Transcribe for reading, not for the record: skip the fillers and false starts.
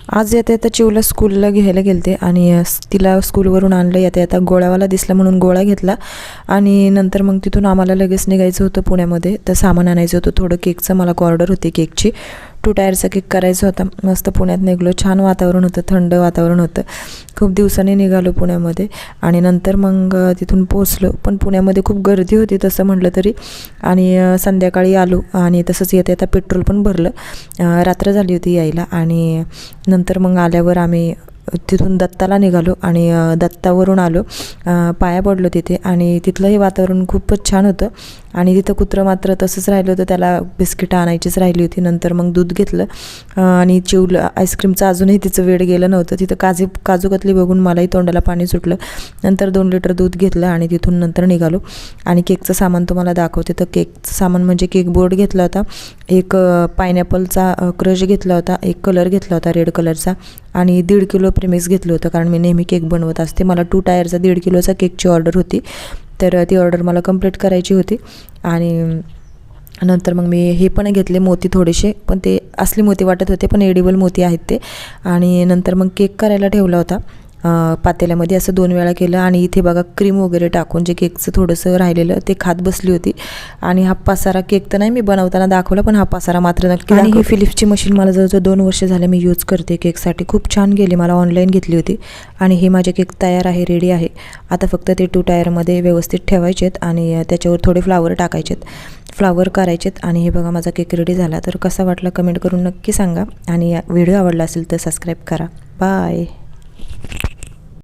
आज येता येता चिवला स्कूलला घ्यायला गेलते आणि तिला स्कूलवरून आणलं. येता येता गोळ्यावाला दिसला म्हणून गोळा घेतला आणि नंतर मग तिथून आम्हाला लगेच निघायचं होतं पुण्यामध्ये. तर सामान आणायचं होतं थोडं, केकचं मला ऑर्डर होती केकची. 2 टायरचा केक करायचा होता. मस्त पुण्यात निघलो, छान वातावरण होतं, थंड वातावरण होतं. खूप दिवसांनी निघालो पुण्यामध्ये आणि नंतर मग तिथून पोचलो. पण पुण्यामध्ये खूप गर्दी होती तसं म्हटलं तरी, आणि संध्याकाळी आलो आणि तसंच येता येता पेट्रोल पण भरलं. रात्र झाली होती यायला आणि नंतर मग आल्यावर आम्ही तिथून दत्ताला निघालो आणि दत्तावरून आलो. पाया पडलो तिथे आणि तिथलंही वातावरण खूपच छान होतं. आणि तिथं कुत्रं मात्र तसंच राहिलं होतं, त्याला बिस्किटं आणायचीच राहिली होती. नंतर मग दूध घेतलं आणि चिवलं आईस्क्रीमचं अजूनही तिचं वेळ गेलं नव्हतं. तिथं काजू कतली बघून मलाही तोंडाला पाणी सुटलं. नंतर 2 लिटर दूध घेतलं आणि तिथून नंतर निघालो. आणि केकचं सामान तुम्हाला दाखवते. तर केकचं सामान म्हणजे केक बोर्ड घेतला होता, एक पायनॅपलचा क्रश घेतला होता, एक कलर घेतला होता रेड कलरचा आणि 1.5 किलो प्रेमिक्स घेतलं होतं, कारण मी नेहमी केक बनवत असते. मला 2 टायरचा 1.5 किलोचा केकची ऑर्डर होती, तर ती ऑर्डर मला कंप्लीट करायची होती. आणि नंतर मग मी हे पण घेतले मोती थोडेसे, पण ते असली मोती वाटत होते पण एडिबल मोती आहेत ते. आणि नंतर मग केक करायला ठेवला होता पातेल्यामध्ये, असं 2 वेळा केलं. आणि इथे बघा क्रीम वगैरे टाकून जे केकचं थोडंसं राहिलेलं ते खात बसली होती. आणि हा पसारा केक तर नाही मी बनवताना दाखवला, पण हा पसारा मात्र नक्की. आणि ही फिलिप्सची मशीन मला जवळजवळ 2 वर्ष झाले मी यूज करते केकसाठी. खूप छान गेली, मला ऑनलाईन घेतली होती. आणि हे माझे केक तयार आहे, रेडी आहे. आता फक्त ते 2 टायरमध्ये व्यवस्थित ठेवायचेत आणि त्याच्यावर थोडे फ्लावर टाकायचेत, फ्लावर करायचेत. आणि हे बघा माझा केक रेडी झाला. तर कसा वाटला कमेंट करून नक्की सांगा आणि व्हिडिओ आवडला असेल तर सबस्क्राईब करा. बाय.